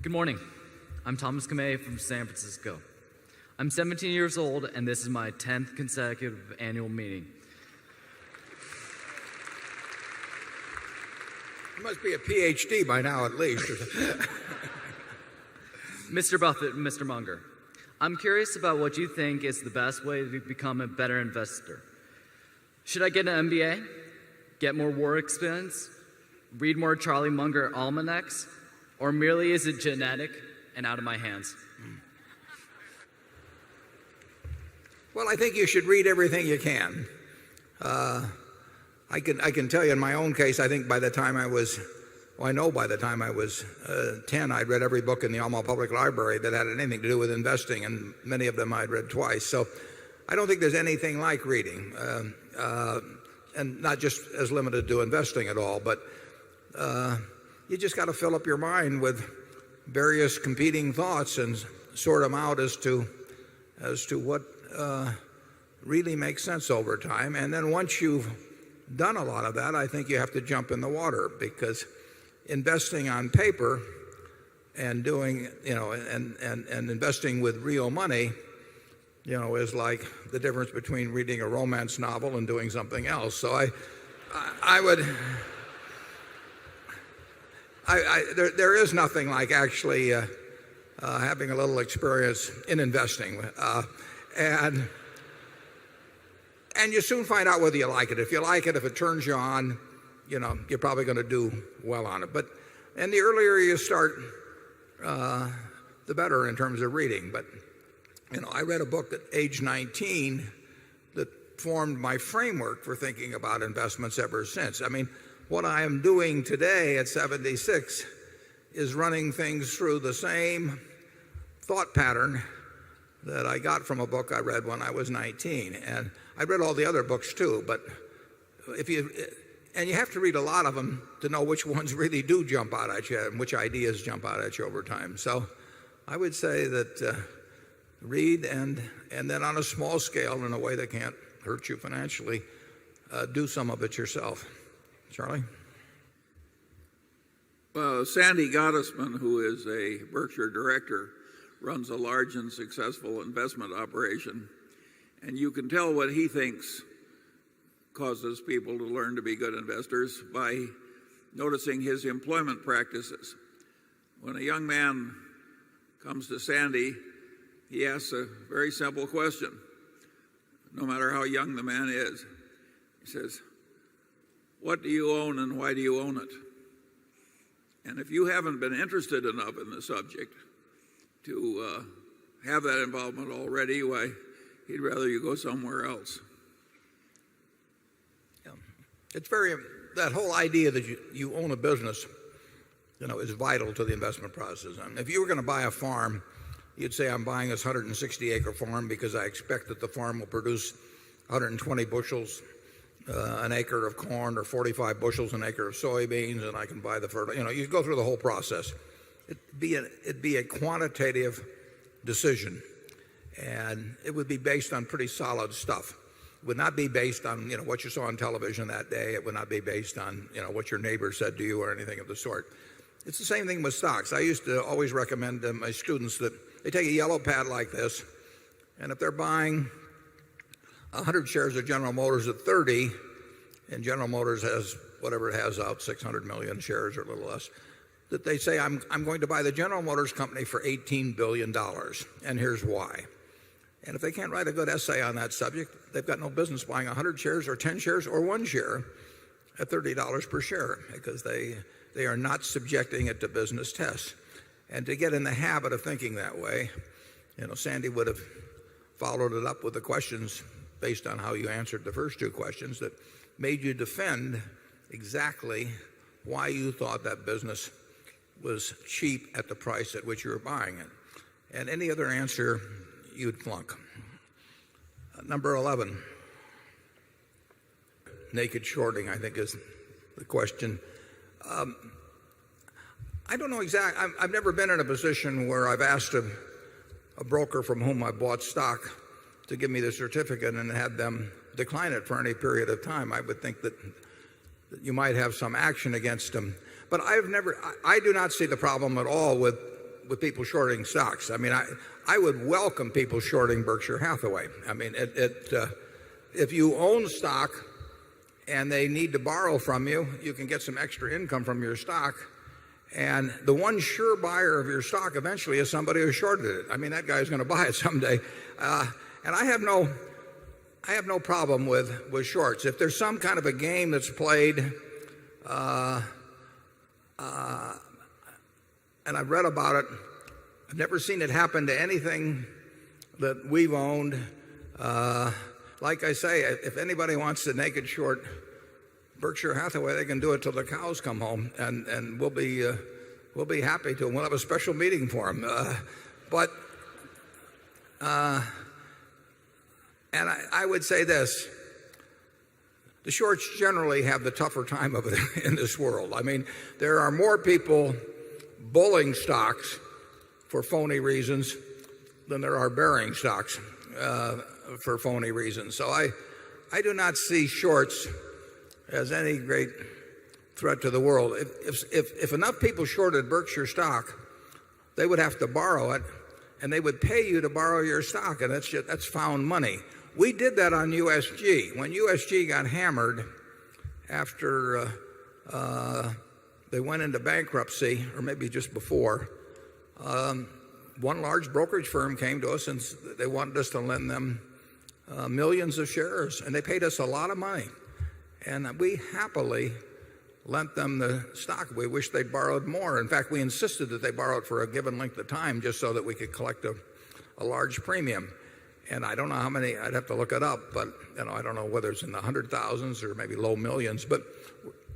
Good morning. I'm Thomas Kamei from San Francisco. I'm 17 years old, and this is my 10th consecutive annual meeting. You must be a PhD by now, at least. Mr. Buffett, Mr. Munger, I'm curious about what you think is the best way to become a better investor. Should I get an MBA, get more war experience, read more Charlie Munger almanacs, or merely is it genetic and out of my hands? Well, I think you should read everything you can. I can tell you in my own case, I think by the time I was, I know by the time I was 10, I'd read every book in the Alma Public Library that had anything to do with investing, and many of them I'd read twice. So I don't think there's anything like reading, and not just as limited to investing at all, but you just got to fill up your mind with various competing thoughts and sort them out as to what really makes sense over time. And then once you've done a lot of that, I think you have to jump in the water, because investing on paper and doing, and investing with real money, is like the difference between reading a romance novel and doing something else. So I would, there is nothing like actually having a little experience in investing, and you soon find out whether you like it. If you like it, if it turns you on, you're probably going to do well on it. And the earlier you start, the better in terms of reading. But I read a book at age 19 that formed my framework for thinking about investments ever since. I mean, what I am doing today at 76 is running things through the same thought pattern that I got from a book I read when I was 19. And I read all the other books too, but you have to read a lot of them to know which ones really do jump out at you and which ideas jump out at you over time. So I would say that read, and then on a small scale, in a way that can't hurt you financially, do some of it yourself. Charlie? Sandy Gottesman, who is a Berkshire director, runs a large and successful investment operation, and you can tell what he thinks causes people to learn to be good investors by noticing his employment practices. When a young man comes to Sandy, he asks a very simple question, no matter how young the man is. He says, "What do you own and why do you own it?" And if you haven't been interested enough in the subject to have that involvement already, why, he'd rather you go somewhere else. Yeah. It's that whole idea that you own a business, is vital to the investment process. I mean, if you were going to buy a farm, you'd say, I'm buying this 160-acre farm because I expect that the farm will produce 120 bushels an acre of corn, or 45 bushels an acre of soybeans, and I can buy the fertilizer. You go through the whole process. It'd be a quantitative decision, and it would be based on pretty solid stuff. It would not be based on what you saw on television that day. It would not be based on what your neighbor said to you or anything of the sort. It's the same thing with stocks. I used to always recommend to my students that they take a yellow pad like this, and if they're buying 100 shares of General Motors at 30, and General Motors has whatever it has out, 600 million shares or a little less, that they say, I'm going to buy the General Motors company for $18 billion, and here's why. And if they can't write a good essay on that subject, they've got no business buying 100 shares or 10 shares or 1 share at $30 per share, because they are not subjecting it to business tests. And to get in the habit of thinking that way, Sandy would have followed it up with the questions based on how you answered the first two questions that made you defend exactly why you thought that business was cheap at the price at which you were buying it. And any other answer, you'd flunk. Number 11. Naked shorting, I think, is the question. I don't know exactly. I've never been in a position where I've asked a broker from whom I bought stock to give me the certificate and had them decline it for any period of time. I would think that you might have some action against them. But I do not see the problem at all with with people shorting stocks. I mean, I would welcome people shorting Berkshire Hathaway. I mean, if you own stock and they need to borrow from you, you can get some extra income from your stock. And the one sure buyer of your stock eventually is somebody who shorted it. I mean, that guy's going to buy it someday. And I have no problem with shorts. If there's some kind of a game that's played, and I've read about it, I've never seen it happen to anything that we've owned. Like I say, if anybody wants to naked short Berkshire Hathaway, they can do it till the cows come home, and we'll be happy to. We'll have a special meeting for them. And I would say this: the shorts generally have the tougher time of it in this world. I mean, there are more people bulling stocks for phony reasons than there are bearing stocks for phony reasons. So I do not see shorts as any great threat to the world. If enough people shorted Berkshire stock, they would have to borrow it, and they would pay you to borrow your stock, and that's found money. We did that on USG. When USG got hammered after they went into bankruptcy, or maybe just before, one large brokerage firm came to us and they wanted us to lend them millions of shares, and they paid us a lot of money. And we happily lent them the stock. We wish they'd borrowed more. In fact, we insisted that they borrowed for a given length of time just so that we could collect a large premium. And I don't know how many, I'd have to look it up, but I don't know whether it's in the hundred thousands or maybe low millions, but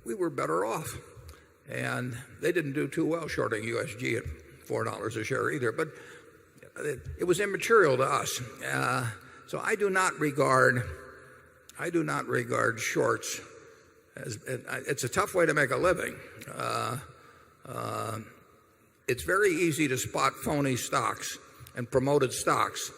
we were better off. And they didn't do too well shorting USG at $4 a share either, but it was immaterial to us. So I do not regard shorts as, it's a tough way to make a living. It's very easy to spot phony stocks and promoted stocks,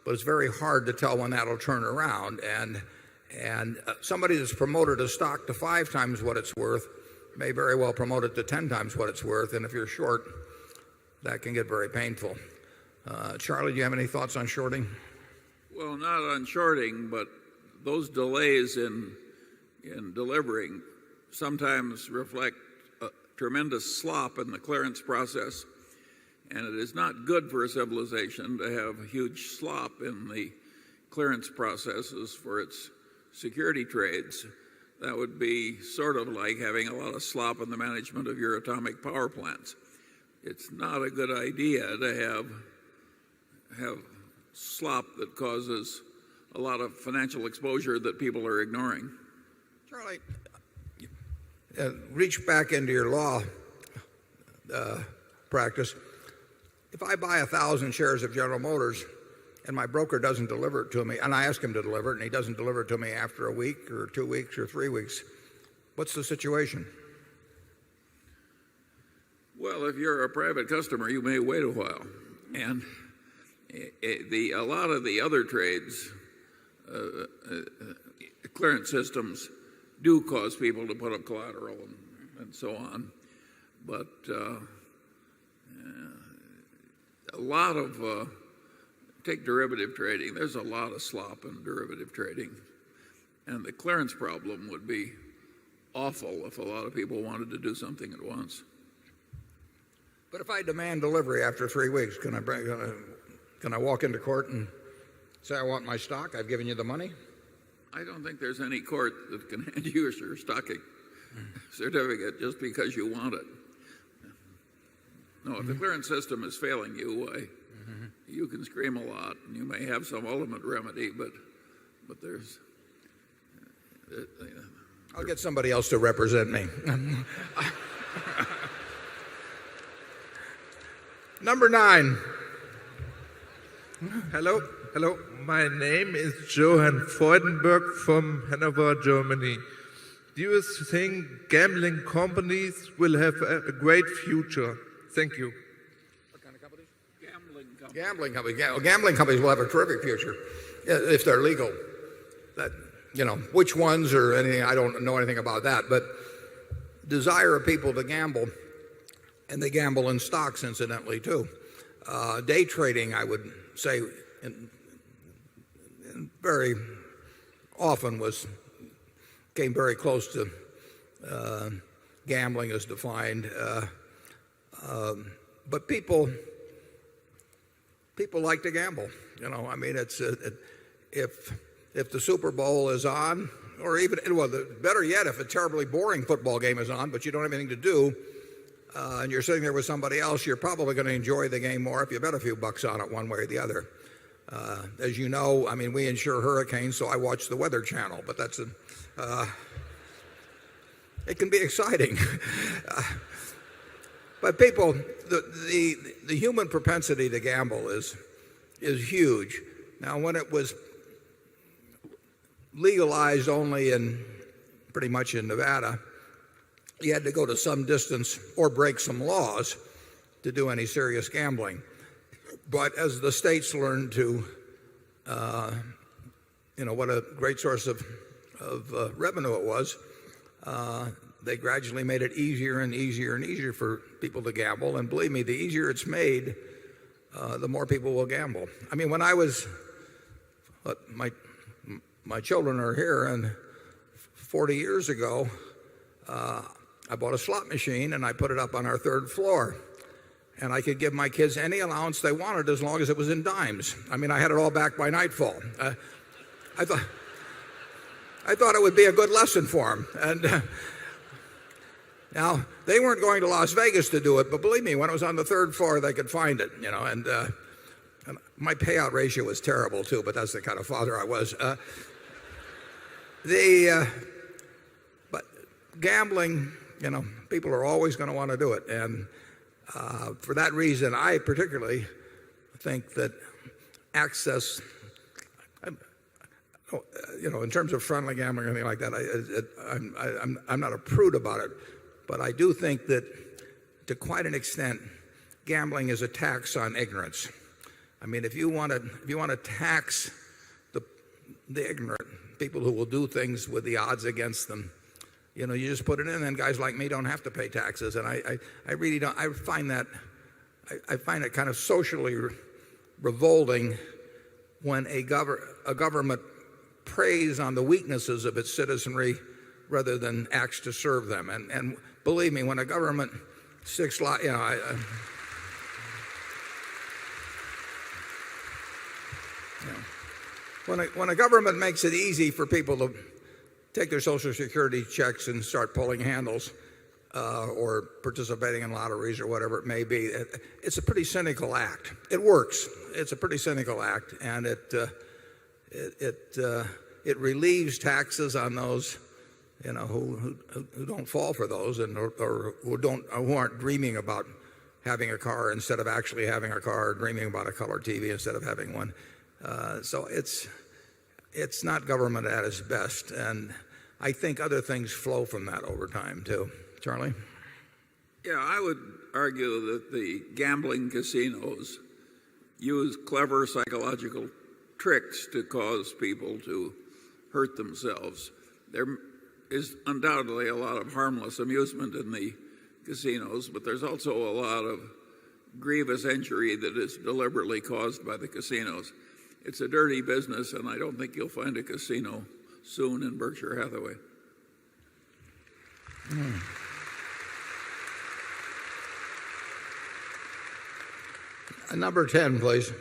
but it's very hard to tell when that'll turn around. And somebody that's promoted a stock to 5 times what it's worth may very well promote it to 10 times what it's worth. And if you're short, that can get very painful. Charlie, do you have any thoughts on shorting? Well, not on shorting, but those delays in delivering sometimes reflect a tremendous slop in the clearance process. And it is not good for a civilization to have huge slop in the clearance processes for its security trades. That would be sort of like having a lot of slop in the management of your atomic power plants. It's not a good idea to have slop that causes a lot of financial exposure that people are ignoring. Charlie, reach back into your law practice. If I buy 1,000 shares of General Motors and my broker doesn't deliver it to me, and I ask him to deliver it, and he doesn't deliver it to me after a week or 2 weeks or 3 weeks, what's the situation? Well, if you're a private customer, you may wait a while. And a lot of the other trades, clearance systems do cause people to put up collateral and so on. But a lot of, take derivative trading, there's a lot of slop in derivative trading. And the clearance problem would be awful if a lot of people wanted to do something at once. But if I demand delivery after 3 weeks, can I walk into court and say I want my stock? I've given you the money? I don't think there's any court that can hand you your stock certificate just because you want it. No, if the clearance system is failing you, you can scream a lot, and you may have some ultimate remedy, but there's... I'll get somebody else to represent me. Number 9. Hello. My name is Johann Freudenberg from Hanover, Germany. Do you think gambling companies will have a great future? Thank you. What kind of companies? Gambling companies. Gambling companies will have a terrific future if they're legal. That, which ones or anything, I don't know anything about that, but desire of people to gamble, and they gamble in stocks incidentally too. Day trading, I would say, very often came very close to gambling as defined. But people like to gamble. I mean, if the Super Bowl is on, or even, well, better yet, if a terribly boring football game is on, but you don't have anything to do, and you're sitting there with somebody else, you're probably going to enjoy the game more if you bet a few bucks on it one way or the other. As you know, I mean, we insure hurricanes, so I watch the Weather Channel, but it can be exciting. But people, the human propensity to gamble is huge. Now, when it was legalized only pretty much in Nevada, you had to go to some distance or break some laws to do any serious gambling. But as the states learned to, what a great source of revenue it was, they gradually made it easier and easier and easier for people to gamble. And believe me, the easier it's made, the more people will gamble. I mean, when I was, my children are here, and 40 years ago, I bought a slot machine and I put it up on our third floor. And I could give my kids any allowance they wanted as long as it was in dimes. I mean, I had it all back by nightfall. I thought it would be a good lesson for them. And now, they weren't going to Las Vegas to do it, but believe me, when it was on the third floor, they could find it, and my payout ratio was terrible too, but that's the kind of father I was. But gambling, people are always going to want to do it. And for that reason, I particularly think that access, in terms of friendly gambling or anything like that, I'm not a prude about it. But I do think that, to quite an extent, gambling is a tax on ignorance. I mean, if you want to tax the ignorant, people who will do things with the odds against them, you just put it in, and guys like me don't have to pay taxes. And I really don't. I find it kind of socially revolting when a government preys on the weaknesses of its citizenry rather than acts to serve them. And believe me, when a government sticks, when a government makes it easy for people to take their Social Security checks and start pulling handles, or participating in lotteries or whatever it may be, it's a pretty cynical act. It works. It's a pretty cynical act, and it relieves taxes on those who don't fall for those, and or who aren't dreaming about having a car instead of actually having a car, or dreaming about a color TV instead of having one. So it's not government at its best, and I think other things flow from that over time too. Charlie? Yeah, I would argue that the gambling casinos use clever psychological tricks to cause people to hurt themselves. There is undoubtedly a lot of harmless amusement in the casinos, but there's also a lot of grievous injury that is deliberately caused by the casinos. It's a dirty business, and I don't think you'll find a casino soon in Berkshire Hathaway. Number 10, please.